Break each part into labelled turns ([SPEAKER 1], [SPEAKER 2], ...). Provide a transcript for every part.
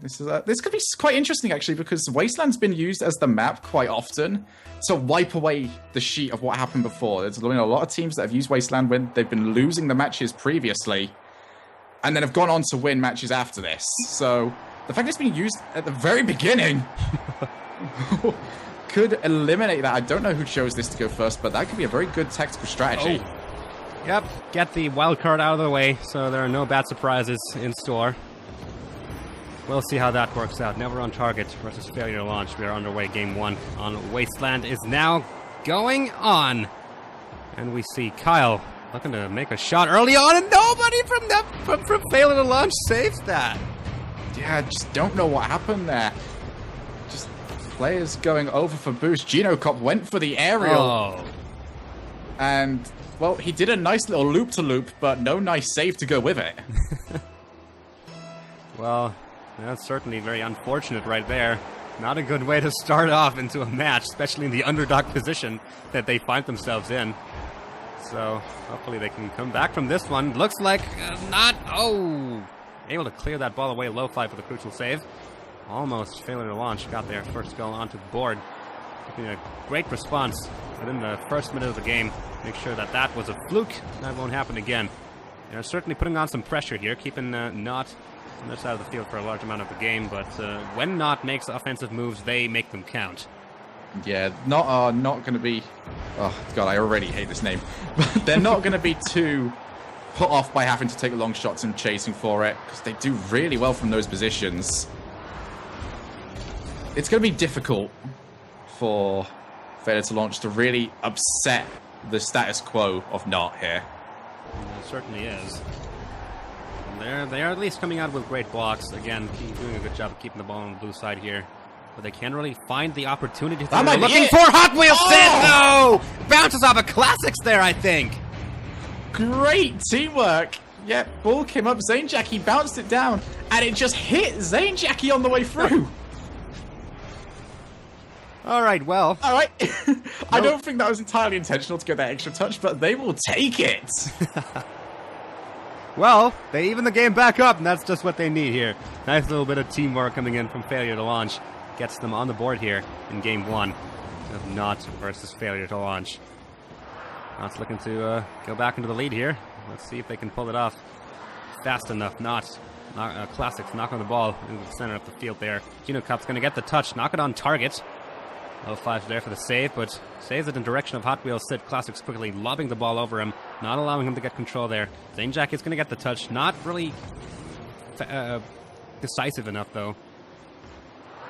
[SPEAKER 1] This could be quite interesting actually, because Wasteland's been used as the map quite often to wipe away the sheet of what happened before. There's a lot of teams that have used Wasteland when they've been losing the matches previously, and then have gone on to win matches after this. So the fact it's being used at the very beginning could eliminate that. I don't know who chose this to go first, but that could be a very good tactical strategy.
[SPEAKER 2] Oh. Yep, get the wild card out of the way, so there are no bad surprises in store. We'll see how that works out. Never on target versus failure to launch. We are underway. Game 1 on Wasteland is now going on. And we see Kyle looking to make a shot early on, and nobody from failure to launch saves that.
[SPEAKER 1] Yeah, I just don't know what happened there. Just players going over for boost. Genocop went for the aerial.
[SPEAKER 2] Oh.
[SPEAKER 1] And, well, he did a nice little loop-to-loop, but no nice save to go with it.
[SPEAKER 2] Well, that's certainly very unfortunate right there. Not a good way to start off into a match, especially in the underdog position that they find themselves in. So, hopefully they can come back from this one. Looks like not... Oh! Able to clear that ball away. Lo-Fi for the crucial save. Almost failure to launch. Got their first goal onto the board. Taking a great response within the first minute of the game. Make sure that that was a fluke. That won't happen again. They're certainly putting on some pressure here, keeping Not on their side of the field for a large amount of the game, but when Not makes offensive moves, they make them count.
[SPEAKER 1] Yeah, Not are not going to be... Oh, God, I already hate this name. But they're not going to be too put off by having to take long shots and chasing for it, because they do really well from those positions. It's going to be difficult for failure to launch to really upset the status quo of Not here.
[SPEAKER 2] It certainly is. They are at least coming out with great blocks. Again, doing a good job of keeping the ball on the blue side here. But they can't really find the opportunity. They're looking for Hot Wheels Sid! No! Bounces off of Classics there, I think.
[SPEAKER 1] Great teamwork. Yeah, ball came up. Zane Jackie bounced it down, and it just hit Zane Jackie on the way through.
[SPEAKER 2] All right, well.
[SPEAKER 1] All right. I don't think that was entirely intentional to get that extra touch, but they will take it.
[SPEAKER 2] Well, they even the game back up, and that's just what they need here. Nice little bit of teamwork coming in from failure to launch. Gets them on the board here in game 1 of Not versus failure to launch. Not's looking to go back into the lead here. Let's see if they can pull it off fast enough. Classics knock on the ball into the center of the field there. Genocop's going to get the touch, knock it on target. Lo-Fi's there for the save, but saves it in direction of Hot Wheels Sid. Classics quickly lobbing the ball over him, not allowing him to get control there. Zane Jack is going to get the touch, not really decisive enough though.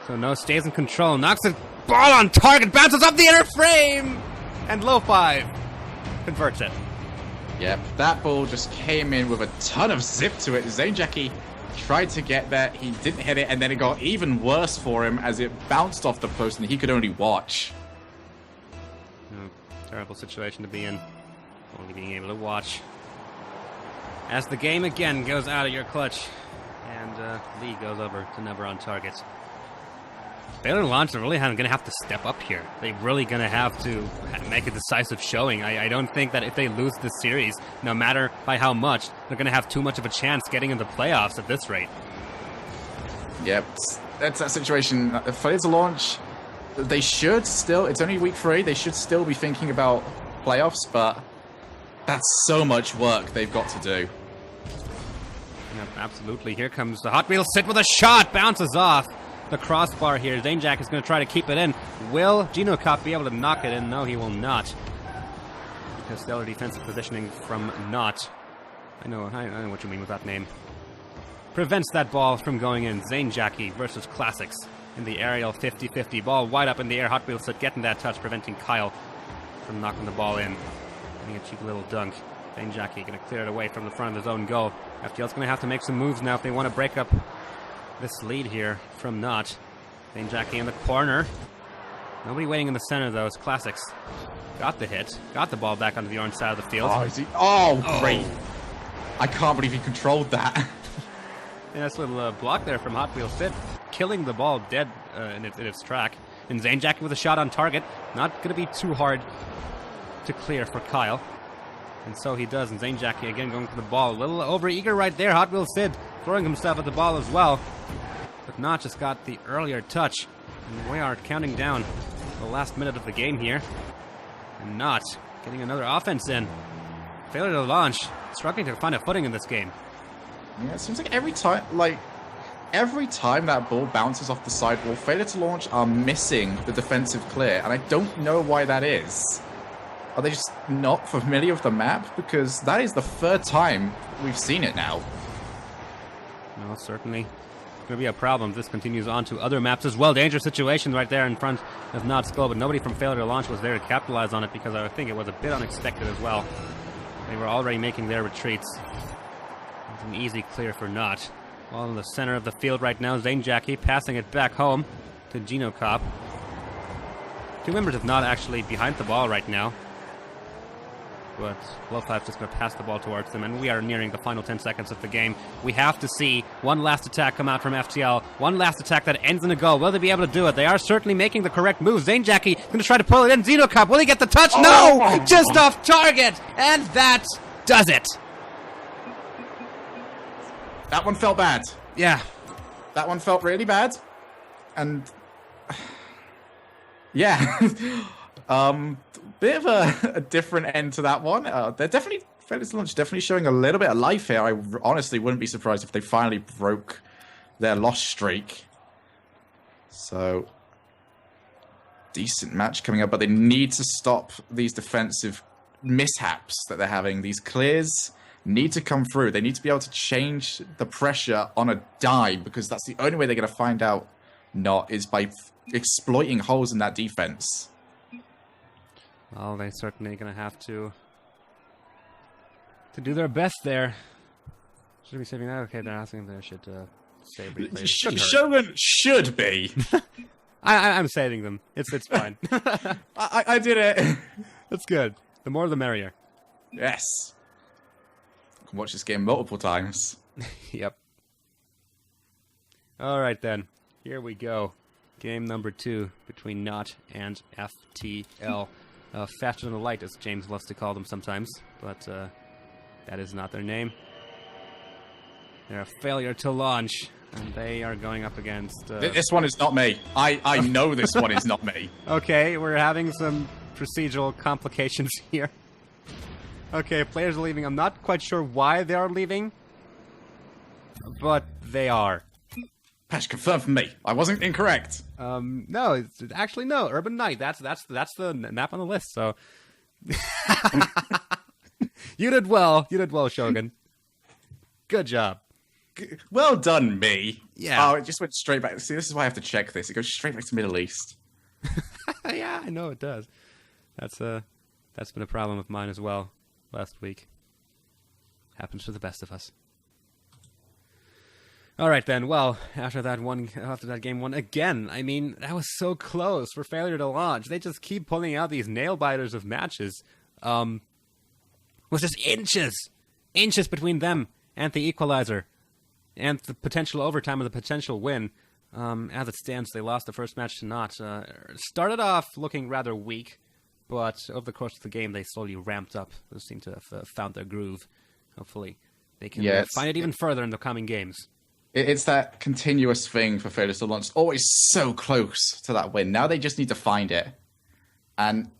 [SPEAKER 2] So No stays in control, knocks the ball on target, bounces off the inner frame, and Lo-Fi converts it.
[SPEAKER 1] Yep, that ball just came in with a ton of zip to it. Zane Jackie tried to get there, he didn't hit it, and then it got even worse for him as it bounced off the post and he could only watch.
[SPEAKER 2] Terrible situation to be in, only being able to watch. As the game again goes out of your clutch, and Lee goes over to Never on target. Failure to launch, they're really going to have to step up here. They're really going to have to make a decisive showing. I don't think that if they lose this series, no matter by how much, they're going to have too much of a chance getting into playoffs at this rate.
[SPEAKER 1] Yep, that's that situation. Failure to launch, they should still, it's only week 3, they should still be thinking about playoffs, but that's so much work they've got to do.
[SPEAKER 2] Yep, absolutely. Here comes the Hot Wheels Sid with a shot, bounces off the crossbar here. Zane Jack is going to try to keep it in. Will Genocop be able to knock it in? No, he will not. Because stellar defensive positioning from Not. I know what you mean with that name. Prevents that ball from going in. Zane Jackie versus Classics in the aerial 50-50. Ball wide up in the air. Hot Wheels Sid getting that touch, preventing Kyle from knocking the ball in. Getting a cheeky little dunk. Zane Jackie going to clear it away from the front of his own goal. FTL's going to have to make some moves now if they want to break up this lead here from Not. Zane Jackie in the corner. Nobody waiting in the center, though. It's Classics. Got the hit. Got the ball back onto the orange side of the field.
[SPEAKER 1] Oh, is he? Oh, great. I can't believe he controlled that.
[SPEAKER 2] And that's a little block there from Hot Wheels Sid, killing the ball dead in its track. And Zane Jackie with a shot on target. Not going to be too hard to clear for Kyle. And so he does. And Zane Jackie again going for the ball. A little over-eager right there. Hot Wheels Sid throwing himself at the ball as well. but not just got the earlier touch. And we are counting down the last minute of the game here. And not getting another offense in. Failure to launch. Struggling to find a footing in this game.
[SPEAKER 1] Yeah, it seems like every time that ball bounces off the sidewall, failure to launch are missing the defensive clear, and I don't know why that is. Are they just not familiar with the map? Because that is the third time we've seen it now.
[SPEAKER 2] No, certainly going to be a problem if this continues on to other maps as well. Dangerous situation right there in front of Not Skull, but nobody from Failure to Launch was there to capitalize on it because I think it was a bit unexpected as well. They were already making their retreats. It's an easy clear for Not. All in the center of the field right now, Zane Jackie passing it back home to Genocop. Two members of Not actually behind the ball right now. But Blowpipe's just going to pass the ball towards them, and we are nearing the final 10 seconds of the game. We have to see one last attack come out from FTL. One last attack that ends in a goal. Will they be able to do it? They are certainly making the correct move. Zane Jackie going to try to pull it in. Xenocop, will he get the touch? No! Just off target! And that does it!
[SPEAKER 1] That one felt bad.
[SPEAKER 2] Yeah.
[SPEAKER 1] That one felt really bad. And... yeah. Bit of a different end to that one. They're definitely, Failure to Launch definitely showing a little bit of life here. I honestly wouldn't be surprised if they finally broke their loss streak. So, decent match coming up, but they need to stop these defensive mishaps that they're having. These clears need to come through. They need to be able to change the pressure on a dime, because that's the only way they're going to find out Not is by exploiting holes in that defense.
[SPEAKER 2] Well, they're certainly going to have to do their best there. Should we be saving that? Okay, they're asking if they should save replays.
[SPEAKER 1] Shogun should be.
[SPEAKER 2] I'm saving them. It's fine.
[SPEAKER 1] I did it.
[SPEAKER 2] That's good. The more the merrier.
[SPEAKER 1] Yes. I can watch this game multiple times.
[SPEAKER 2] Yep. All right, then. Here we go. Game number 2 between Not and FTL. Faster than the light, as James loves to call them sometimes, but that is not their name. They're a failure to launch, and they are going up against...
[SPEAKER 1] This one is not me. I know this one is not me.
[SPEAKER 2] Okay, we're having some procedural complications here. Okay, players are leaving. I'm not quite sure why they are leaving, but they are.
[SPEAKER 1] Patch, confirm for me. I wasn't incorrect.
[SPEAKER 2] No, it's actually no. Urban Knight. That's the map on the list. So you did well. You did well, Shogun. Good job.
[SPEAKER 1] Well done, me.
[SPEAKER 2] Yeah.
[SPEAKER 1] Oh, it just went straight back. See, this is why I have to check this. It goes straight back to Middle East.
[SPEAKER 2] Yeah, I know it does. That's been a problem of mine as well last week. Happens to the best of us. All right, then. Well, after that game 1 again, I mean, that was so close for Failure to Launch. They just keep pulling out these nail-biters of matches. Was just inches between them and the equalizer, and the potential overtime of the potential win. As it stands, they lost the first match to Not. Started off looking rather weak, but over the course of the game, they slowly ramped up. They seem to have found their groove. Hopefully, they can find it even further in the coming games.
[SPEAKER 1] It's that continuous thing for Failure to Launch. Always so close to that win. Now they just need to find it. And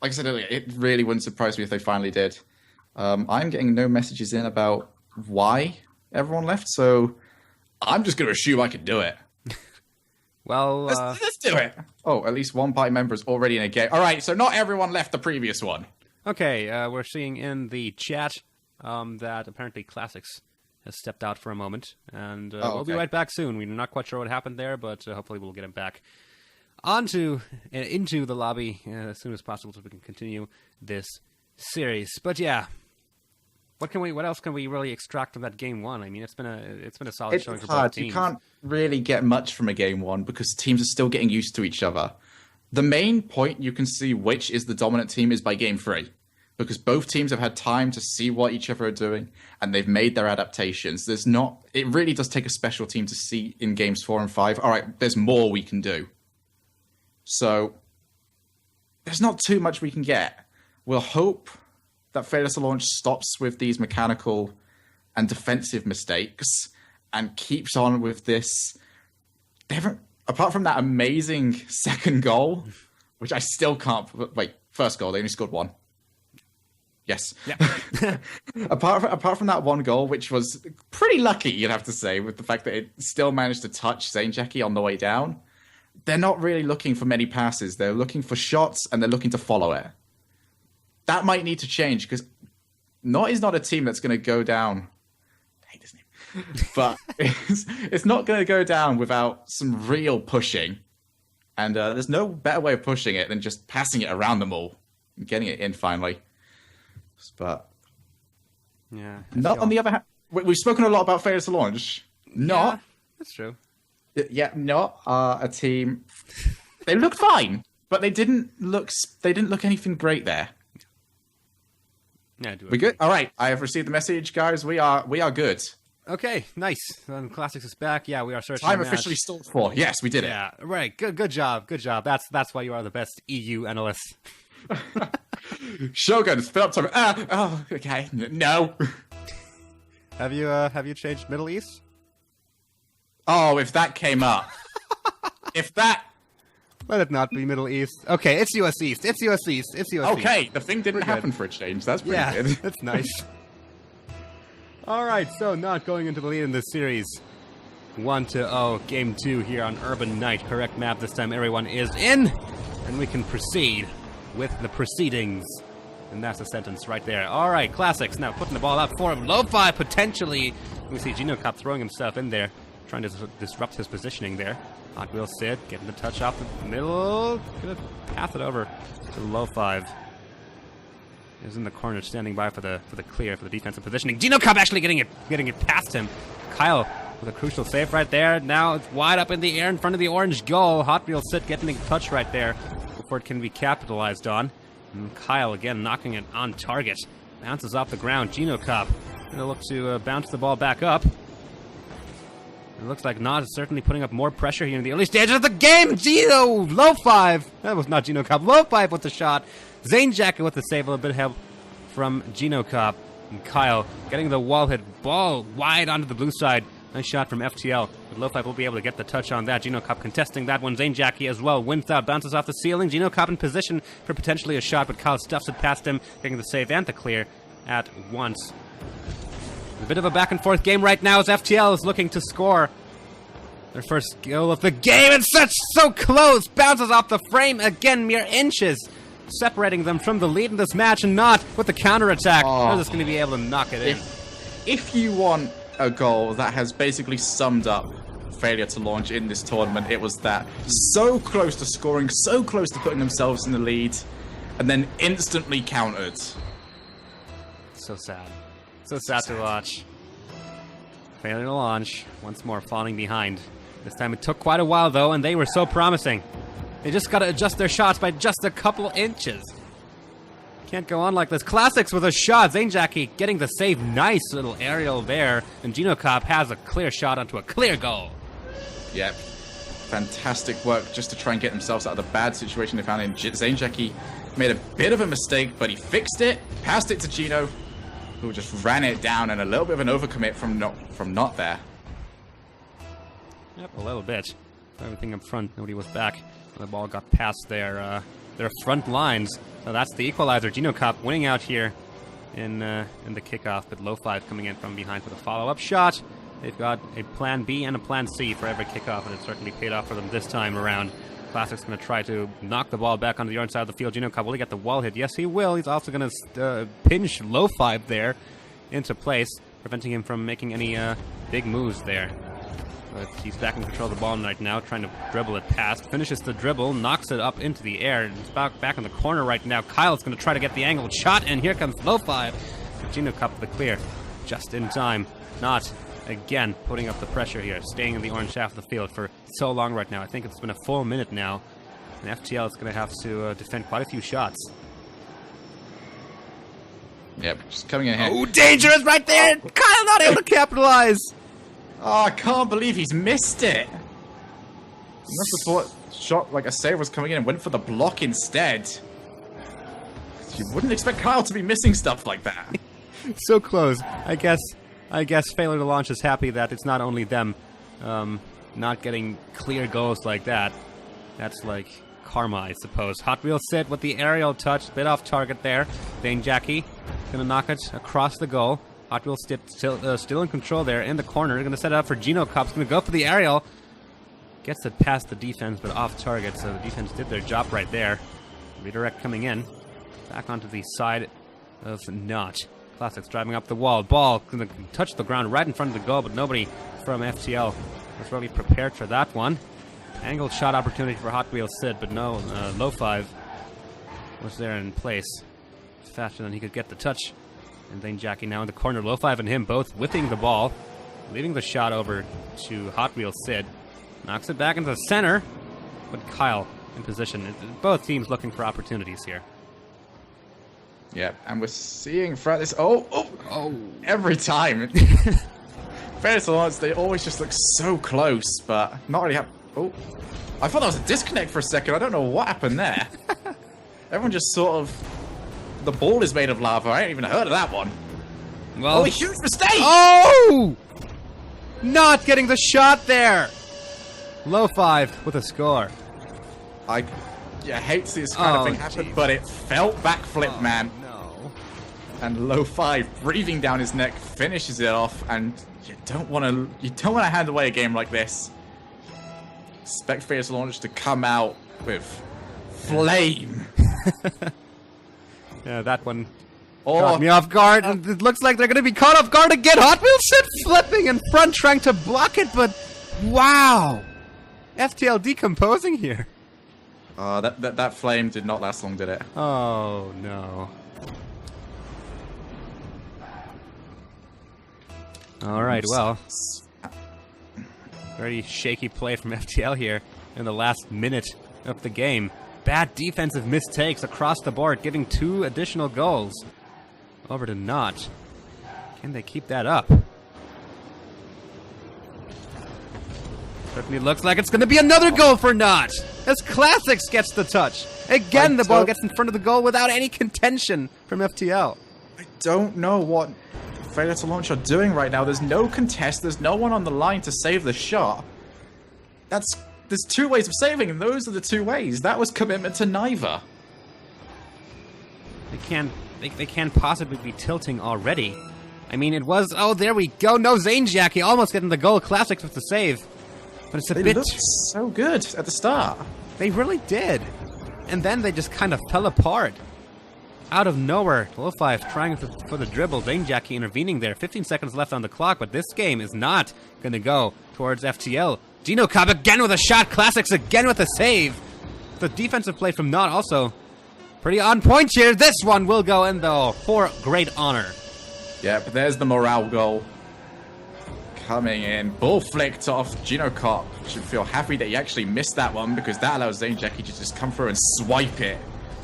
[SPEAKER 1] like I said earlier, it really wouldn't surprise me if they finally did. I'm getting no messages in about why everyone left, so I'm just going to assume I can do it.
[SPEAKER 2] Well,
[SPEAKER 1] let's do it. Oh, at least one party member is already in a game. All right, so not everyone left the previous one.
[SPEAKER 2] Okay, we're seeing in the chat that apparently Classics has stepped out for a moment, and we'll be right back soon. We're not quite sure what happened there, but hopefully we'll get him back into the lobby as soon as possible so we can continue this series. But yeah, what else can we really extract from that game 1? I mean, it's been a solid showing for both teams.
[SPEAKER 1] You can't really get much from a game 1 because teams are still getting used to each other. The main point you can see which is the dominant team is by game 3. Because both teams have had time to see what each other are doing, and they've made their adaptations. It really does take a special team to see in games 4 and 5, all right, there's more we can do. So, there's not too much we can get. We'll hope that Failure to Launch stops with these mechanical and defensive mistakes, and keeps on with this they haven't, apart from that amazing second goal, which I still can't. Wait, first goal, they only scored one. Yes.
[SPEAKER 2] Yeah.
[SPEAKER 1] apart from that one goal, which was pretty lucky, you'd have to say, with the fact that it still managed to touch Zain Jackie on the way down. They're not really looking for many passes. They're looking for shots, and they're looking to follow it. That might need to change, because Not is not a team that's going to go down. I hate his name. But it's not going to go down without some real pushing. And there's no better way of pushing it than just passing it around them all and getting it in finally. But
[SPEAKER 2] yeah,
[SPEAKER 1] not on the other hand. We've spoken a lot about failure to launch. Not.
[SPEAKER 2] Yeah, that's true.
[SPEAKER 1] Yeah, not a team. They looked fine, but they didn't look anything great there.
[SPEAKER 2] Yeah,
[SPEAKER 1] we good? All right, I have received the message, guys. We are good.
[SPEAKER 2] Okay, nice. Classics is back. Yeah, we are searching.
[SPEAKER 1] Time officially stalled for. Yes, we did it.
[SPEAKER 2] Yeah, right. Good job. That's why you are the best EU analyst.
[SPEAKER 1] Shogun, fill up time. Okay. No.
[SPEAKER 2] Have you changed Middle East?
[SPEAKER 1] Oh, if that came up. If that.
[SPEAKER 2] Let it not be Middle East. Okay, it's US East. It's US East. It's US East.
[SPEAKER 1] Okay, the thing didn't happen for a change. That's pretty good.
[SPEAKER 2] That's nice. All right, so not going into the lead in this series. 1-0, game 2 here on Urban Knight. Correct map this time. Everyone is in, and we can proceed with the proceedings. And that's a sentence right there. All right, Classics now putting the ball up for him. Lo-Fi potentially. We see GinoCop throwing himself in there, trying to disrupt his positioning there. Hot Wheel Sid getting the touch off the middle. Gonna pass it over to Lo-Fi. Is in the corner, standing by for the clear for the defensive positioning. GinoCop actually getting it past him. Kyle with a crucial save right there. Now it's wide up in the air in front of the orange goal. Hot Wheel Sid getting a touch right there before it can be capitalized on. And Kyle again knocking it on target. Bounces off the ground. GinoCop gonna look to bounce the ball back up. It looks like Nod is certainly putting up more pressure here in the early stages of the game. Gino, Lo-Fi. That was not GinoCop. Lo-Fi with the shot. Zain Jackie with the save. A little bit of help from GinoCop. And Kyle getting the wall hit. Ball wide onto the blue side. Nice shot from FTL. But Lo-Fi will be able to get the touch on that. GinoCop contesting that one. Zain Jackie as well. Wins out. Bounces off the ceiling. GinoCop in position for potentially a shot. But Kyle stuffs it past him. Getting the save and the clear at once. A bit of a back-and-forth game right now as FTL is looking to score their first goal of the game. It's so close. Bounces off the frame again, mere inches, separating them from the lead in this match, and Not with the counterattack. They're just going to be able to knock it in.
[SPEAKER 1] If you want a goal that has basically summed up failure to launch in this tournament, it was that. So close to scoring, so close to putting themselves in the lead, and then instantly countered.
[SPEAKER 2] So sad. So sad to watch. Failure to launch, once more falling behind. This time it took quite a while, though, and they were so promising. They just got to adjust their shots by just a couple inches. Can't go on like this. Classics with a shot. Zain Jackie getting the save. Nice little aerial there. And GinoCop has a clear shot onto a clear goal.
[SPEAKER 1] Yep. Fantastic work just to try and get themselves out of the bad situation they found in. Zain Jackie made a bit of a mistake, but he fixed it, passed it to Gino, who just ran it down, and a little bit of an overcommit from Not there.
[SPEAKER 2] Yep, a little bit. Everything up front, nobody was back. The ball got past their front lines. So that's the equalizer. GinoCop winning out here in the kickoff, but Lo-Fi coming in from behind for the follow-up shot. They've got a plan B and a plan C for every kickoff, and it certainly paid off for them this time around. Classic's going to try to knock the ball back onto the orange side of the field. GinoCop, will he get the wall hit? Yes, he will. He's also going to pinch Lo-Fi there into place, preventing him from making any big moves there. But he's back in control of the ball right now, trying to dribble it past. Finishes the dribble, knocks it up into the air. He's back in the corner right now. Kyle's going to try to get the angled shot, and here comes Lo-Fi. GinoCop the clear, just in time. Not again putting up the pressure here, staying in the orange half of the field for so long right now. I think it's been a full minute now, and FTL is going to have to defend quite a few shots.
[SPEAKER 1] Yep, just coming in here.
[SPEAKER 2] Oh, dangerous right there! Kyle not able to capitalize!
[SPEAKER 1] Oh, I can't believe he's missed it. He must have thought shot like a save was coming in and went for the block instead. You wouldn't expect Kyle to be missing stuff like that.
[SPEAKER 2] So close. I guess failure to launch is happy that it's not only them not getting clear goals like that. That's like karma, I suppose. Hot Wheels Sid with the aerial touch, bit off target there. Dane Jackie gonna knock it across the goal. Hot Wheels still in control there in the corner. Gonna set it up for Geno Cops. Gonna go for the aerial. Gets it past the defense, but off target, so the defense did their job right there. Redirect coming in. Back onto the side of Notch. Classics driving up the wall. Ball gonna touch the ground right in front of the goal, but nobody from FTL was really prepared for that one. Angled shot opportunity for Hot Wheels Sid, but no, Low Five was there in place. Faster than he could get the touch. And Dane Jackie now in the corner. Low Five and him both whipping the ball, leaving the shot over to Hot Wheels Sid. Knocks it back into the center, but Kyle in position. Both teams looking for opportunities here.
[SPEAKER 1] Yeah, and we're seeing throughout this. Oh! Every time. Fairness to Lawrence, they always just look so close, but not really. Oh, I thought that was a disconnect for a second. I don't know what happened there. Everyone just sort of. The ball is made of lava. I ain't even heard of that one.
[SPEAKER 2] Well,
[SPEAKER 1] a huge mistake!
[SPEAKER 2] Oh! Not getting the shot there. Low Five with a score.
[SPEAKER 1] I hate to see this kind of thing happen, but it felt backflip, man.
[SPEAKER 2] No.
[SPEAKER 1] And Low Five breathing down his neck finishes it off, and you don't want to hand away a game like this. Expect Fierce Launch to come out with flame.
[SPEAKER 2] Yeah, that one caught me off guard. And it looks like they're going to be caught off guard again. Hot Wheels Sid flipping in front, trying to block it, but wow. FTL decomposing here.
[SPEAKER 1] That flame did not last long, did it?
[SPEAKER 2] Oh, no. All right, well. Very shaky play from FTL here in the last minute of the game. Bad defensive mistakes across the board, giving 2 additional goals over to Notch. Can they keep that up? Certainly looks like it's going to be another goal for Notch, as Classics gets the touch. Again, the ball gets in front of the goal without any contention from FTL.
[SPEAKER 1] I don't know what Failure to Launch are doing right now. There's no contest. There's no one on the line to save the shot. There's 2 ways of saving, and those are the 2 ways. That was commitment to neither.
[SPEAKER 2] They can't possibly be tilting already. I mean, it was. Oh, there we go. No, Zane Jackie almost getting the goal. Classics with the save, but it's a bit.
[SPEAKER 1] They looked so good at the start.
[SPEAKER 2] They really did, and then they just kind of fell apart. Out of nowhere, Low Five trying for the dribble. Dane Jackie intervening there. 15 seconds left on the clock, but this game is not going to go towards FTL. Geno Cobb again with a shot. Classics again with a save. The defensive play from Not also pretty on point here. This one will go in, though, for great honor.
[SPEAKER 1] Yeah, but there's the morale goal. Coming in. Ball flicked off. Geno Cobb should feel happy that he actually missed that one, because that allows Zane Jackie to just come through and swipe it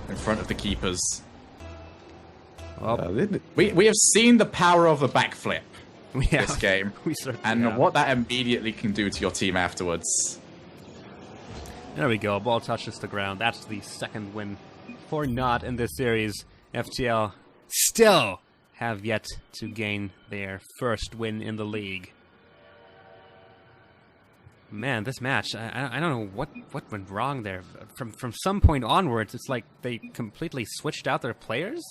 [SPEAKER 1] in front of the keepers. Well, we have seen the power of a backflip this game, and what that immediately can do to your team afterwards.
[SPEAKER 2] There we go. Ball touches the ground. That's the second win for Not in this series. FTL still have yet to gain their first win in the league. Man, this match, I don't know what went wrong there. From some point onwards, it's like they completely switched out their players.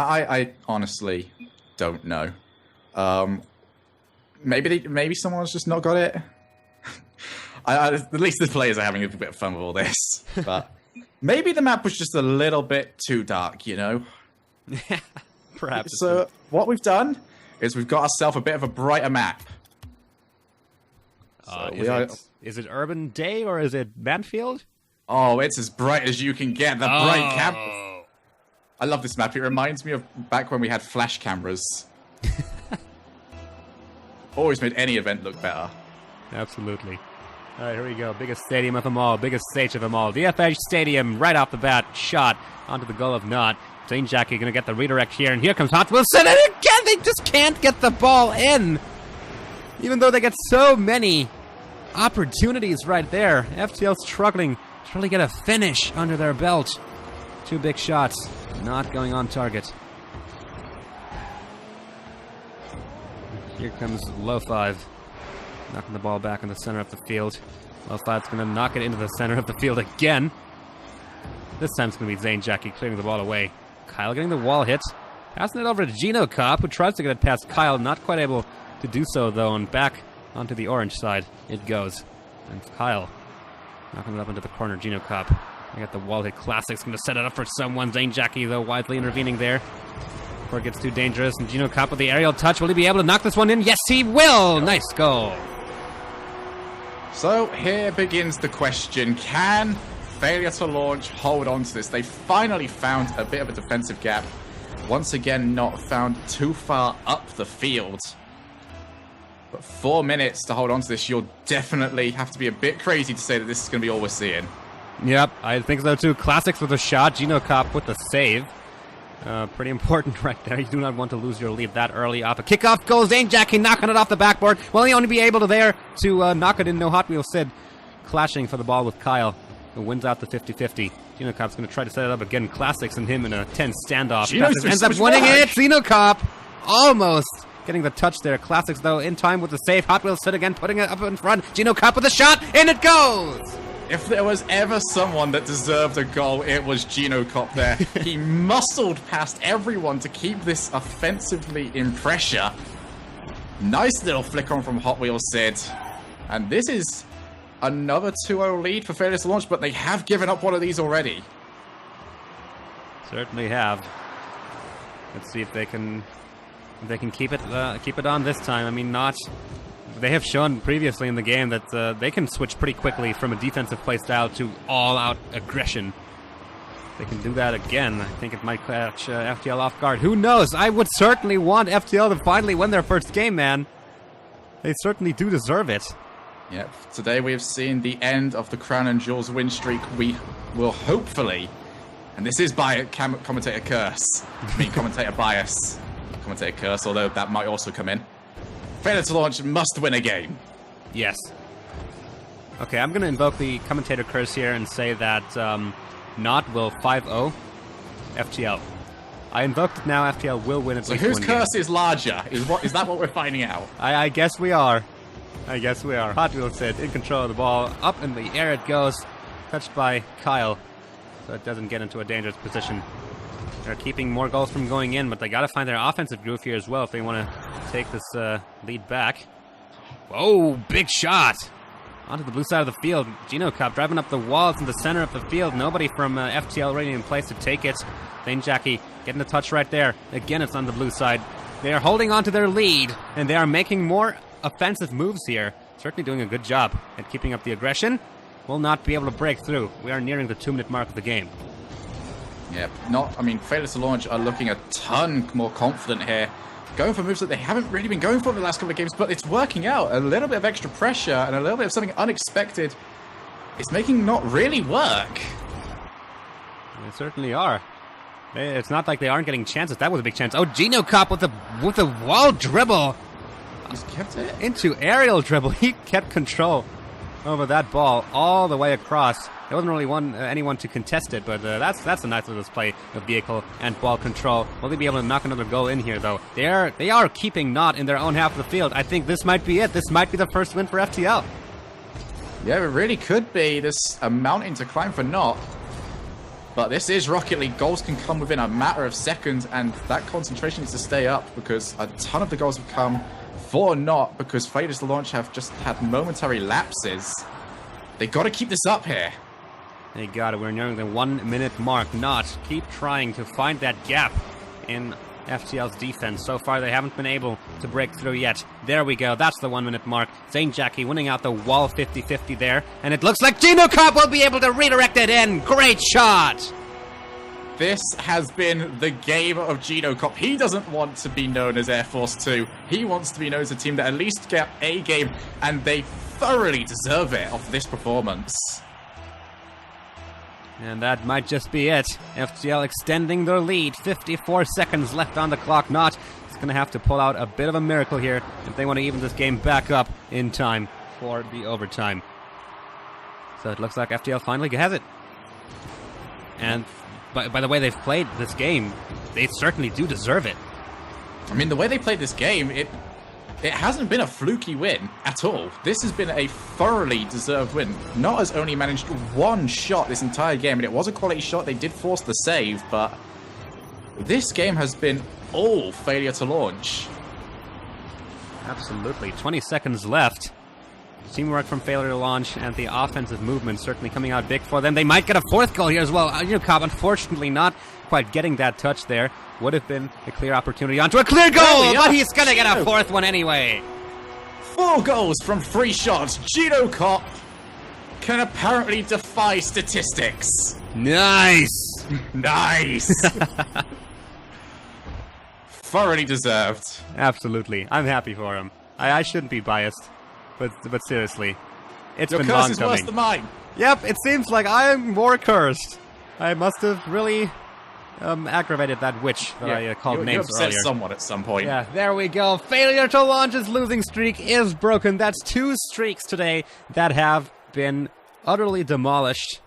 [SPEAKER 1] I honestly don't know. Maybe someone's just not got it. At least the players are having a bit of fun with all this. But maybe the map was just a little bit too dark, you know?
[SPEAKER 2] Perhaps.
[SPEAKER 1] So what we've done is we've got ourselves a bit of a brighter map.
[SPEAKER 2] Is it Urban Day or is it Banfield?
[SPEAKER 1] Oh, it's as bright as you can get. The bright campus. I love this map. It reminds me of back when we had flash cameras. Always made any event look better.
[SPEAKER 2] Absolutely. All right, here we go. Biggest stadium of them all. Biggest stage of them all. DFH Stadium, right off the bat. Shot onto the goal of Not. Zane Jackie going to get the redirect here. And here comes Hot Wheels Sid. And again, they just can't get the ball in. Even though they get so many opportunities right there. FTL struggling to really get a finish under their belt. 2 big shots. Not going on target. Here comes Low Five. Knocking the ball back in the center of the field. Well5's going to knock it into the center of the field again. This time it's going to be Zane Jackie clearing the ball away. Kyle getting the wall hit. Passing it over to GinoCop, who tries to get it past Kyle. Not quite able to do so, though, and back onto the orange side it goes. And Kyle knocking it up into the corner. GinoCop. I got the wall hit. Classic's going to set it up for someone. Zane Jackie, though, wisely intervening there before it gets too dangerous. And GinoCop with the aerial touch. Will he be able to knock this one in? Yes, he will! Nice goal.
[SPEAKER 1] So here begins the question. Can Failure to Launch hold on to this? They finally found a bit of a defensive gap. Once again, not found too far up the field. But 4 minutes to hold on to this, you'll definitely have to be a bit crazy to say that this is going to be all we're seeing.
[SPEAKER 2] Yep, I think so too. Classics with a shot. GinoCop with the save. Pretty important right there. You do not want to lose your lead that early off. A kickoff goes. Zane Jackie knocking it off the backboard. Will he only be able to knock it in? No Hot Wheels Sid clashing for the ball with Kyle, who wins out the 50-50. GinoCop's going to try to set it up again. Classics and him in a tense standoff. Ends up winning it. GinoCop almost getting the touch there. Classics, though, in time with the save. Hot Wheels Sid again, putting it up in front. GinoCop with a shot, and it goes!
[SPEAKER 1] If there was ever someone that deserved a goal, it was GinoCop there. He muscled past everyone to keep this offensively in pressure. Nice little flick on from Hot Wheels Sid. And this is another 2-0 lead for Failure to Launch, but they have given up one of these already.
[SPEAKER 2] Certainly have. Let's see if they can keep it on this time. I mean, not. They have shown previously in the game that they can switch pretty quickly from a defensive play style to all-out aggression. They can do that again. I think it might catch FTL off guard. Who knows? I would certainly want FTL to finally win their first game, man. They certainly do deserve it.
[SPEAKER 1] Yep. Today we have seen the end of the Crown and Jewels win streak. We will hopefully, and this is by commentator curse, I mean commentator bias, commentator curse, although that might also come in. Failure to Launch must win a game.
[SPEAKER 2] Yes. Okay, I'm going to invoke the commentator curse here and say that Not will 5-0 FTL. I invoked it now. FTL will win at least one game.
[SPEAKER 1] So whose curse is larger? Is that what we're finding out?
[SPEAKER 2] I guess we are. I guess we are. Hot Wheels Sid in control of the ball. Up in the air it goes. Touched by Kyle. So it doesn't get into a dangerous position. They're keeping more goals from going in, but they got to find their offensive groove here as well if they want to take this lead back. Whoa, big shot! Onto the blue side of the field. GinoCop driving up the walls in the center of the field. Nobody from FTL ready in place to take it. Zane Jackie getting the touch right there. Again, it's on the blue side. They are holding on to their lead, and they are making more offensive moves here. Certainly doing a good job at keeping up the aggression. Will not be able to break through. We are nearing the 2-minute mark of the game.
[SPEAKER 1] Yep, Failure to Launch are looking a ton more confident here. Going for moves that they haven't really been going for in the last couple of games, but it's working out. A little bit of extra pressure and a little bit of something unexpected. It's making not really work.
[SPEAKER 2] They certainly are. It's not like they aren't getting chances. That was a big chance. Oh, GinoCop with the wall dribble.
[SPEAKER 1] He's kept it.
[SPEAKER 2] Into aerial dribble. He kept control over that ball all the way across. There wasn't really anyone to contest it, but that's a nice little display of vehicle and ball control. Will they be able to knock another goal in here, though? They are keeping Not in their own half of the field. I think this might be it. This might be the first win for FTL.
[SPEAKER 1] Yeah, it really could be. There's a mountain to climb for Not. But this is Rocket League. Goals can come within a matter of seconds, and that concentration needs to stay up because a ton of the goals have come for Not because Failure to Launch have just had momentary lapses. They got to keep this up here.
[SPEAKER 2] They got it. We're nearing the 1-minute mark. Not keep trying to find that gap in FTL's defense. So far, they haven't been able to break through yet. There we go. That's the 1-minute mark. Zane Jackie winning out the wall 50-50 there. And it looks like GinoCop will be able to redirect it in. Great shot!
[SPEAKER 1] This has been the game of GinoCop. He doesn't want to be known as Air Force 2. He wants to be known as a team that at least get a game, and they thoroughly deserve it off this performance.
[SPEAKER 2] And that might just be it. FTL extending their lead. 54 seconds left on the clock. Not is going to have to pull out a bit of a miracle here if they want to even this game back up in time for the overtime. So it looks like FTL finally has it. And by the way they've played this game, they certainly do deserve it.
[SPEAKER 1] I mean, the way they played this game, it it hasn't been a fluky win at all. This has been a thoroughly deserved win. Not has only managed one shot this entire game, and it was a quality shot. They did force the save, but this game has been all failure to launch.
[SPEAKER 2] Absolutely. 20 seconds left. Teamwork from failure to launch and the offensive movement certainly coming out big for them. They might get a fourth goal here as well. Cobb, unfortunately, not quite getting that touch there. Would have been a clear opportunity onto a clear goal, but he's going to get a fourth one anyway.
[SPEAKER 1] 4 goals from 3 shots. Gino Kopp can apparently defy statistics.
[SPEAKER 2] Nice.
[SPEAKER 1] Nice. Thoroughly deserved.
[SPEAKER 2] Absolutely. I'm happy for him. I shouldn't be biased, but seriously, it's
[SPEAKER 1] Your
[SPEAKER 2] been
[SPEAKER 1] curse
[SPEAKER 2] long
[SPEAKER 1] is
[SPEAKER 2] coming.
[SPEAKER 1] worse than mine.
[SPEAKER 2] Yep, it seems like I'm more cursed. I must have really aggravated that witch that I called
[SPEAKER 1] you
[SPEAKER 2] names
[SPEAKER 1] upset
[SPEAKER 2] earlier.
[SPEAKER 1] someone at some point.
[SPEAKER 2] Yeah, there we go. Failure to launch his losing streak is broken. That's 2 streaks today that have been utterly demolished.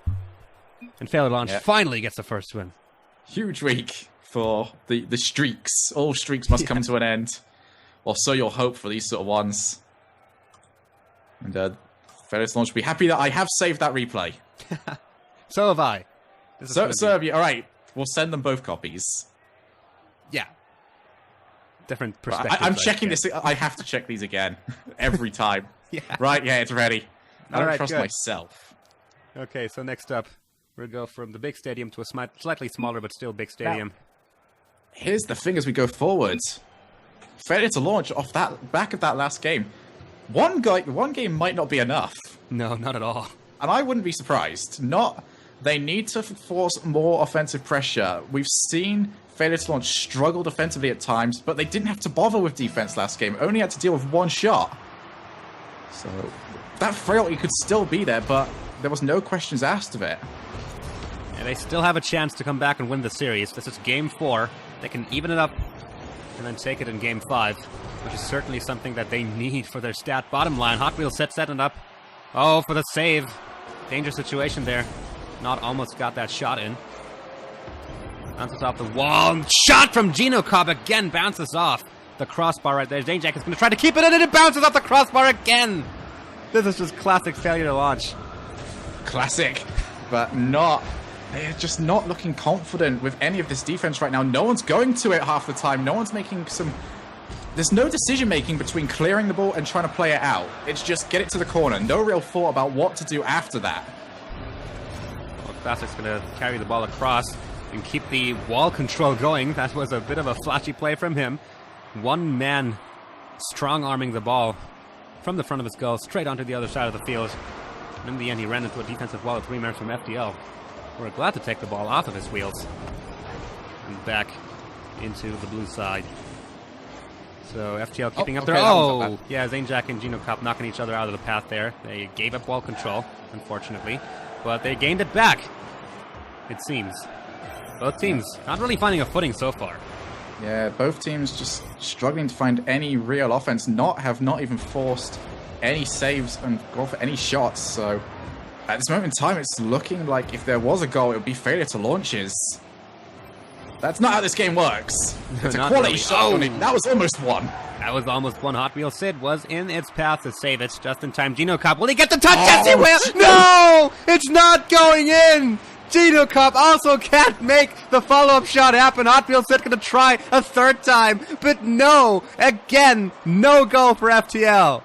[SPEAKER 2] And failure to launch finally gets the first win.
[SPEAKER 1] Huge week for the streaks. All streaks must come to an end. Or so you'll hope for these sort of ones. And failure to launch. Be happy that I have saved that replay.
[SPEAKER 2] So have I.
[SPEAKER 1] So have you. All right. We'll send them both copies.
[SPEAKER 2] Yeah. Different perspectives.
[SPEAKER 1] I'm checking this. I have to check these again. Every time.
[SPEAKER 2] Yeah.
[SPEAKER 1] Right, yeah, it's ready. I don't trust
[SPEAKER 2] good.
[SPEAKER 1] myself.
[SPEAKER 2] Okay, so next up, we'll go from the big stadium to a slightly smaller but still big stadium.
[SPEAKER 1] Here's the thing as we go forward. Failure to launch off that back of that last game. One game might not be enough.
[SPEAKER 2] No, not at all.
[SPEAKER 1] And I wouldn't be surprised. They need to force more offensive pressure. We've seen failure to launch struggle defensively at times, but they didn't have to bother with defense last game. Only had to deal with 1 shot. So that frailty could still be there, but there was no questions asked of it.
[SPEAKER 2] And they still have a chance to come back and win the series. This is game 4. They can even it up and then take it in game 5, which is certainly something that they need for their stat bottom line. Hot Wheels setting it up. Oh, for the save. Dangerous situation there. Not almost got that shot in. Bounces off the wall. Shot from Gino Cobb again. Bounces off the crossbar right there. Zanejack is going to try to keep it in, and it bounces off the crossbar again. This is just classic failure to launch.
[SPEAKER 1] Classic, but not. They're just not looking confident with any of this defense right now. No one's going to it half the time. No one's making some... There's no decision making between clearing the ball and trying to play it out. It's just get it to the corner. No real thought about what to do after that.
[SPEAKER 2] Well, Classic's going to carry the ball across and keep the wall control going. That was a bit of a flashy play from him. One man strong-arming the ball from the front of his goal straight onto the other side of the field. And in the end, he ran into a defensive wall of 3 men from FTL. We're glad to take the ball off of his wheels and back into the blue side. So FTL keeping up there. Oh, yeah, Zanejack and Gino Kopp knocking each other out of the path there. They gave up ball control, unfortunately, but they gained it back, it seems. Both teams not really finding a footing so far.
[SPEAKER 1] Yeah, both teams just struggling to find any real offense. Have not even forced any saves and gone for any shots. So at this moment in time, it's looking like if there was a goal, it would be failure to launches. That's not how this game works. It's a quality
[SPEAKER 2] really.
[SPEAKER 1] shot.
[SPEAKER 2] Oh.
[SPEAKER 1] That was almost one.
[SPEAKER 2] That was almost one. Hot Wheels Sid was in its path to save it just in time. Gino Kopp, will he get the touch? Yes, he will! No! It's not going in! Gino Kopp also can't make the follow-up shot happen. Hot Wheels Sid going to try a 3rd time, but no! Again, no goal for FTL.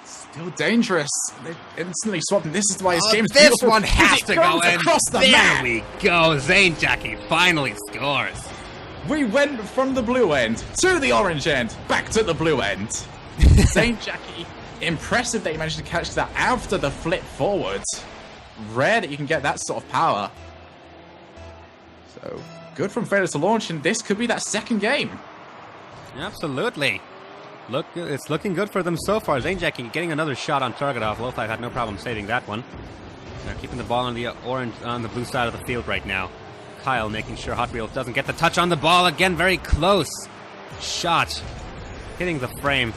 [SPEAKER 1] Still dangerous. They instantly swapped. And this is why this game is
[SPEAKER 2] This
[SPEAKER 1] beautiful.
[SPEAKER 2] one has to go in.
[SPEAKER 1] Across the
[SPEAKER 2] there
[SPEAKER 1] map.
[SPEAKER 2] we go. Zanejack finally scores.
[SPEAKER 1] We went from the blue end to the orange end, back to the blue end. Zanejack, impressive that he managed to catch that after the flip forward. Rare that you can get that sort of power. So, good from failure to launch, and this could be that 2nd game.
[SPEAKER 2] Absolutely. Look, it's looking good for them so far. Zanejack getting another shot on target off. Lothai had no problem saving that one. They're keeping the ball on the blue side of the field right now. Kyle making sure Hot Wheels doesn't get the touch on the ball. Again, very close shot, hitting the frame.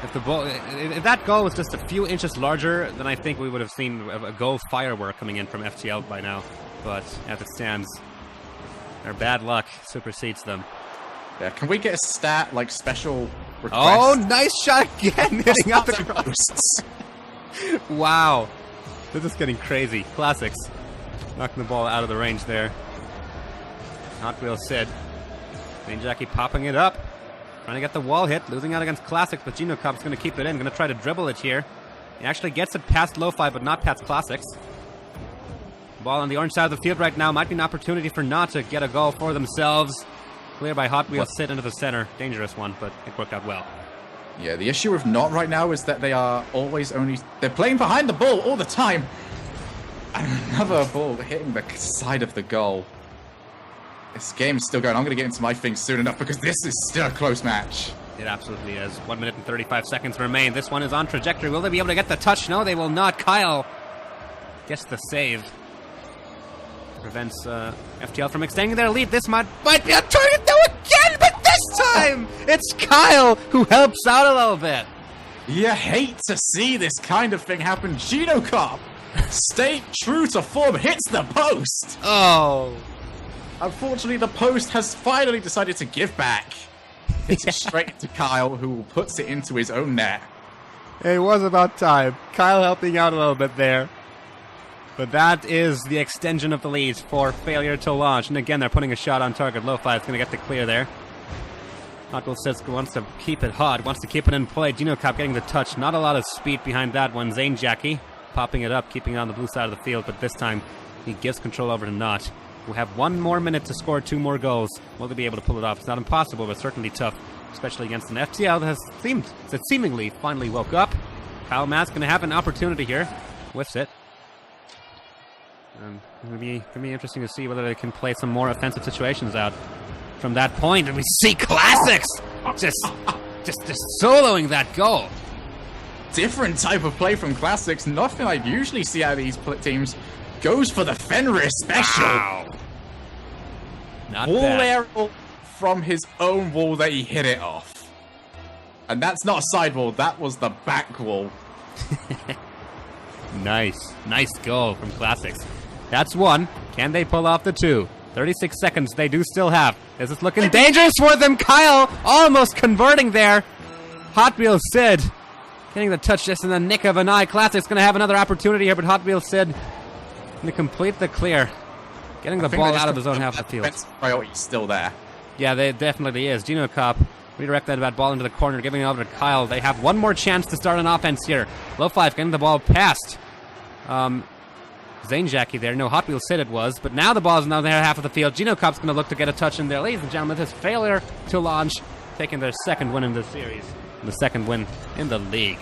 [SPEAKER 2] If that goal was just a few inches larger, then I think we would have seen a goal firework coming in from FTL by now. But as it stands, their bad luck supersedes them.
[SPEAKER 1] Yeah, can we get a stat, like, special request?
[SPEAKER 2] Oh, nice shot again, hitting up the
[SPEAKER 1] posts.
[SPEAKER 2] Wow. This is getting crazy. Classics. Knocking the ball out of the range there. Hot Wheels Sid. Zanejaki popping it up. Trying to get the wall hit. Losing out against Classics, but GinoCop's going to keep it in. Going to try to dribble it here. He actually gets it past Lo-Fi, but not past Classics. Ball on the orange side of the field right now. Might be an opportunity for Not to get a goal for themselves. Clear by Hot Wheels Sid into the center. Dangerous one, but it worked out well.
[SPEAKER 1] Yeah, the issue with Not right now is that they are always they're playing behind the ball all the time. And another ball hitting the side of the goal. This game's still going. I'm going to get into my thing soon enough because this is still a close match.
[SPEAKER 2] It absolutely is. 1 minute and 35 seconds remain. This one is on trajectory. Will they be able to get the touch? No, they will not. Kyle gets the save. Prevents FTL from extending their lead. This might be a target. No, again, but this time it's Kyle who helps out a little bit.
[SPEAKER 1] You hate to see this kind of thing happen. GinoCop, stay true to form, hits the post.
[SPEAKER 2] Oh.
[SPEAKER 1] Unfortunately, the post has finally decided to give back. It's straight to Kyle, who puts it into his own net.
[SPEAKER 2] It was about time. Kyle helping out a little bit there. But that is the extension of the lead for failure to launch. And again, they're putting a shot on target. Lo-Fi is going to get the clear there. Hot Wheels Sid wants to keep it hot, wants to keep it in play. GinoCop getting the touch. Not a lot of speed behind that one. Zanejaki popping it up, keeping it on the blue side of the field. But this time, he gives control over to Not. We'll have 1 more minute to score 2 more goals. Will they be able to pull it off? It's not impossible, but certainly tough, especially against an FTL that seemingly finally woke up. Kyle Mass going to have an opportunity here. Whiffs it. It's going to be interesting to see whether they can play some more offensive situations out from that point. And we see Classics just soloing that goal.
[SPEAKER 1] Different type of play from Classics. Nothing I usually see out of these teams. Goes for the Fenris special.
[SPEAKER 2] Wow. Not
[SPEAKER 1] wall
[SPEAKER 2] bad.
[SPEAKER 1] aerial from his own wall that he hit it off. And that's not a side wall, that was the back wall.
[SPEAKER 2] Nice goal from Classics. That's 1. Can they pull off the 2? 36 seconds they do still have. Is this looking dangerous for them? Kyle almost converting there. Hot Wheels Sid getting the touch just in the nick of an eye. Classics going to have another opportunity here, but Hot Wheels Sid going to complete the clear. Getting the ball out of his own half of the field.
[SPEAKER 1] Priority's still there.
[SPEAKER 2] Yeah, they definitely is. GinoCop redirected that ball into the corner, giving it over to Kyle. They have 1 more chance to start an offense here. Lo-Fi getting the ball past Zanejaki there. No, Hot Wheels Sid it was, but now the ball's in the other half of the field. GinoCop's going to look to get a touch in there. Ladies and gentlemen, this failure to launch, taking their 2nd win in the series, and the 2nd win in the league.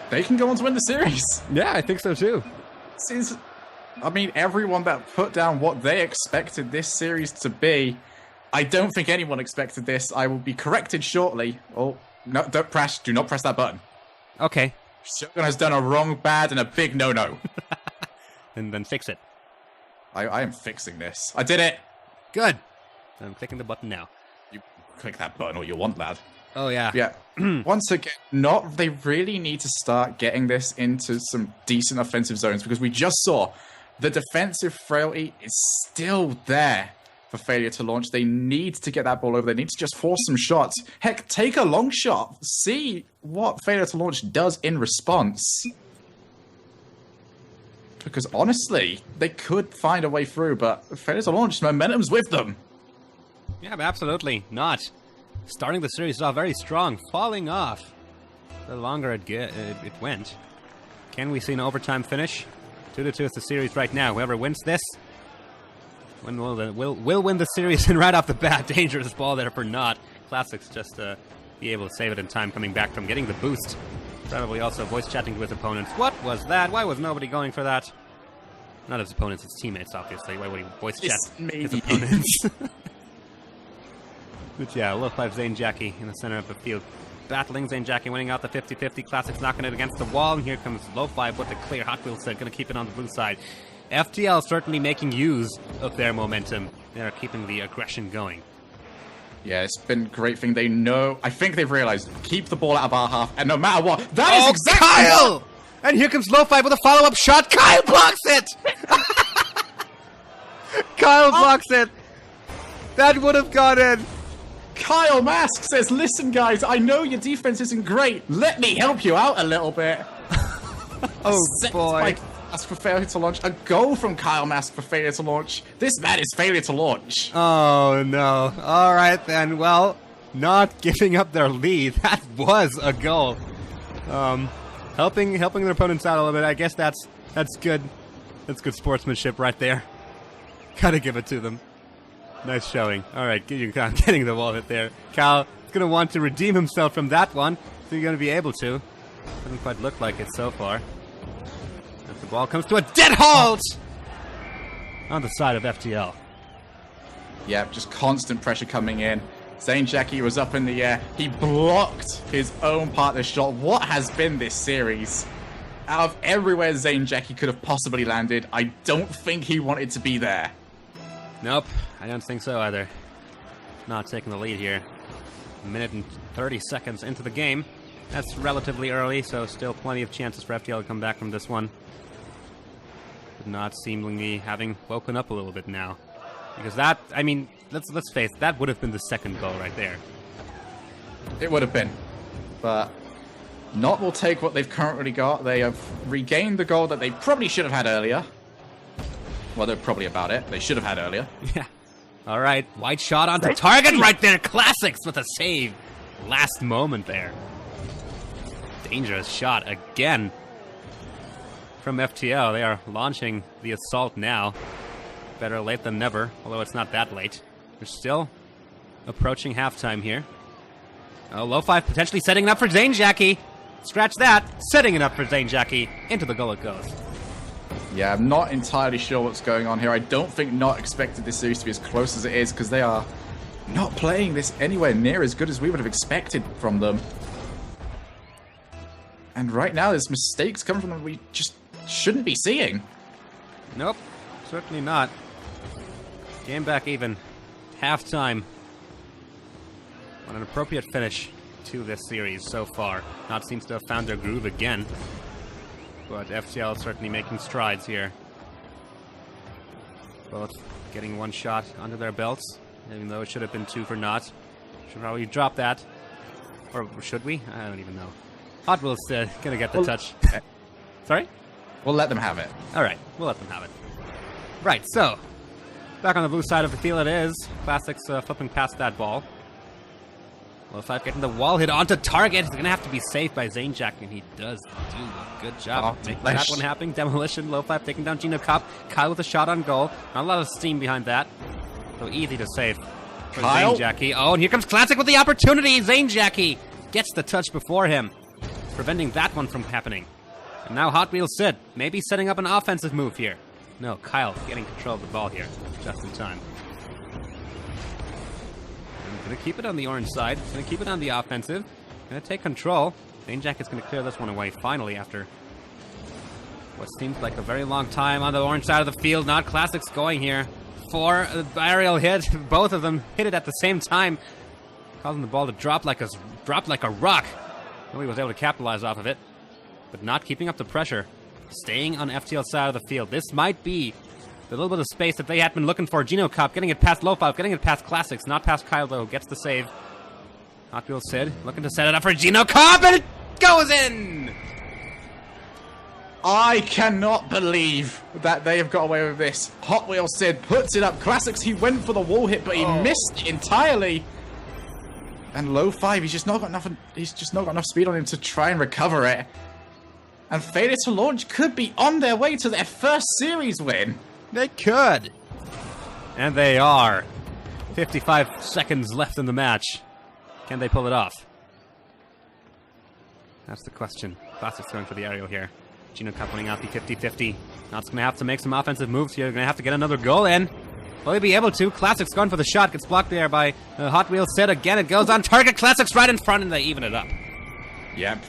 [SPEAKER 1] They can go on to win the series.
[SPEAKER 2] Yeah, I think so too.
[SPEAKER 1] Since, I mean, everyone that put down what they expected this series to be, I don't think anyone expected this. I will be corrected shortly. Oh, no, do not press that button.
[SPEAKER 2] Okay.
[SPEAKER 1] Shogun has done a wrong, bad, and a big no-no.
[SPEAKER 2] And then fix it.
[SPEAKER 1] I am fixing this. I did it.
[SPEAKER 2] Good. I'm clicking the button now.
[SPEAKER 1] You click that button all you want, lad.
[SPEAKER 2] Oh, yeah.
[SPEAKER 1] Yeah. Once again, they really need to start getting this into some decent offensive zones because we just saw the defensive frailty is still there for failure to launch. They need to get that ball over. They need to just force some shots. Heck, take a long shot. See what failure to launch does in response. Because honestly, they could find a way through, but failure to launch, momentum's with them.
[SPEAKER 2] Yeah, but absolutely not. Starting the series off very strong, falling off the longer it went. Can we see an overtime finish? 2-2 is the series right now. Whoever wins this will win the series, and right off the bat, dangerous ball there for Not. Classics just be able to save it in time, coming back from getting the boost. Probably also voice chatting to his opponents. What was that? Why was nobody going for that? Not his opponents, his teammates, obviously. Why would he voice chat his opponents? But yeah, Lo-Fi Zanejaki in the center of the field. Battling Zanejaki, winning out the 50-50. Classics knocking it against the wall, and here comes Lo-Fi with the clear. Hot Wheels Sid going to keep it on the blue side. FTL certainly making use of their momentum. They're keeping the aggression going.
[SPEAKER 1] Yeah, it's been a great thing. They know, I think they've realized, keep the ball out of our half, and no matter what, that is exactly
[SPEAKER 2] Kyle! And here comes Lo-Fi with a follow-up shot. Kyle blocks it! Kyle blocks it! That would have gone in.
[SPEAKER 1] Kyle Mask says, listen, guys, I know your defense isn't great. Let me help you out a little bit.
[SPEAKER 2] Oh, boy.
[SPEAKER 1] Mask for failure to launch. A goal from Kyle Mask for failure to launch. This man is failure to launch.
[SPEAKER 2] Oh, no. All right, then. Well, not giving up their lead. That was a goal. Helping their opponents out a little bit. I guess that's good. That's good sportsmanship right there. Gotta give it to them. Nice showing. All right, getting the wall hit there. Cal is going to want to redeem himself from that one. Is he going to be able to? Doesn't quite look like it so far. As the ball comes to a dead halt on the side of FTL.
[SPEAKER 1] Yeah, just constant pressure coming in. Zane Jackie was up in the air. He blocked his own partner's shot. What has been this series? Out of everywhere Zane Jackie could have possibly landed, I don't think he wanted to be there.
[SPEAKER 2] Nope, I don't think so either. Not taking the lead here. A minute and 30 seconds into the game. That's relatively early, so still plenty of chances for FTL to come back from this one. But not seemingly having woken up a little bit now. Because that, I mean, let's face it, that would have been the second goal right there.
[SPEAKER 1] It would have been. But Not will take what they've currently got. They have regained the goal that they probably should have had earlier. Well, they're probably about it. They should have had earlier.
[SPEAKER 2] Yeah. All right. White shot onto target right there. Classics with a save. Last moment there. Dangerous shot again from FTL. They are launching the assault now. Better late than never, although it's not that late. They're still approaching halftime here. Oh, Lo5 potentially setting it up for Zane Jackie. Scratch that. Setting it up for Zane Jackie. Into the goal it goes.
[SPEAKER 1] Yeah, I'm not entirely sure what's going on here. I don't think Not expected this series to be as close as it is, because they are not playing this anywhere near as good as we would have expected from them. And right now, there's mistakes coming from them we just shouldn't be seeing.
[SPEAKER 2] Nope, certainly not. Game back even. Halftime. What an appropriate finish to this series so far. Not seems to have found their groove again. But FTL is certainly making strides here. Both getting one shot under their belts, even though it should have been two for Not. Should probably drop that. Or should we? I don't even know. Hot Wheels gonna get the touch. Sorry?
[SPEAKER 1] We'll let them have it.
[SPEAKER 2] Alright, we'll let them have it. Right, so, back on the blue side of the field it is. Classics flipping past that ball. Lo5 getting the wall hit onto target. He's going to have to be saved by Zane Jackie, and he does do a good job of making that one happen. Demolition, Lo5 taking down Gino Kopp. Kyle with a shot on goal. Not a lot of steam behind that. So easy to save for Zane Jackie. Oh, and here comes Classic with the opportunity. Zane Jackie gets the touch before him, preventing that one from happening. And now Hot Wheels Sid, maybe setting up an offensive move here. No, Kyle getting control of the ball here, just in time. Gonna keep it on the orange side. Gonna keep it on the offensive. Gonna take control. Zane Jackie's gonna clear this one away finally after what seems like a very long time on the orange side of the field. Not Classics going here for an aerial hit. Both of them hit it at the same time, causing the ball to drop like a rock. Nobody was able to capitalize off of it, but Not keeping up the pressure. Staying on FTL's side of the field. This might be the little bit of space that they had been looking for. Gino Kopp getting it past Lo5, getting it past Classics. Not past Kyle, though. Gets the save. Hot Wheels Sid looking to set it up for Gino Kopp, and it goes in!
[SPEAKER 1] I cannot believe that they have got away with this. Hot Wheels Sid puts it up. Classics, he went for the wall hit, but he missed it entirely. And Lo5, he's just not got enough speed on him to try and recover it. And failure to launch could be on their way to their first series win.
[SPEAKER 2] They could. And they are. 55 seconds left in the match. Can they pull it off? That's the question. Classics going for the aerial here. Gino Kopp winning out the 50-50. Not's going to have to make some offensive moves here. They're going to have to get another goal in. Will they be able to? Classics going for the shot. Gets blocked there by Hot Wheels Sid. Again, it goes on target. Classics right in front, and they even it up.
[SPEAKER 1] Yep.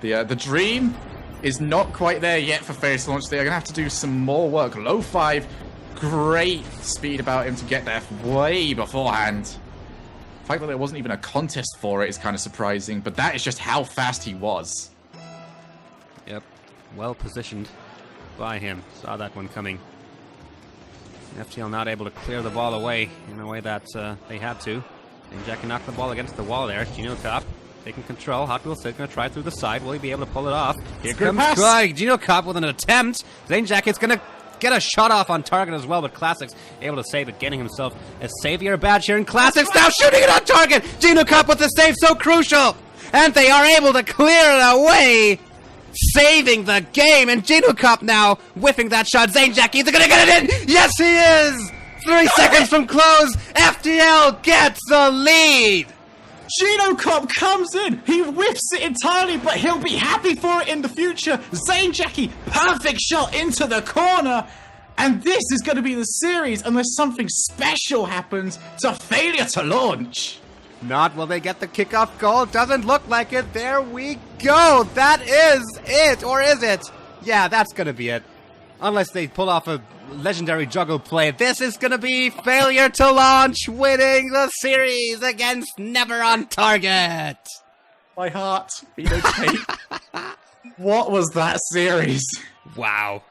[SPEAKER 1] The dream is not quite there yet for failure to launch. They're going to have to do some more work. Lo5, great speed about him to get there way beforehand. The fact that there wasn't even a contest for it is kind of surprising, but that is just how fast he was.
[SPEAKER 2] Yep. Well positioned by him. Saw that one coming. FTL not able to clear the ball away in a way that they had to. And Jack can knock the ball against the wall there. Geno Cop taking control. Hot Wheels Sid going to try through the side. Will he be able to pull it off? Here comes Geno Cop with an attempt. Zane Jacket's going to get a shot off on target as well, but Classics able to save it, getting himself a savior badge here. And Classics now shooting it on target. Geno Cop with the save, so crucial. And they are able to clear it away, saving the game. And Geno Cop now whiffing that shot. Zane Jack either going to get it in. Yes, he is. 3 seconds from close. FTL gets the lead.
[SPEAKER 1] Geno Cop comes in, he whips it entirely, but he'll be happy for it in the future. Zane Jackie, perfect shot into the corner. And this is going to be the series unless something special happens to failure to launch.
[SPEAKER 2] Not will they get the kickoff goal. Doesn't look like it. There we go. That is it. Or is it? Yeah, that's going to be it. Unless they pull off a legendary juggle play. This is going to be failure to launch, winning the series against Never on Target.
[SPEAKER 1] My heart beat okay. What was that series?
[SPEAKER 2] Wow.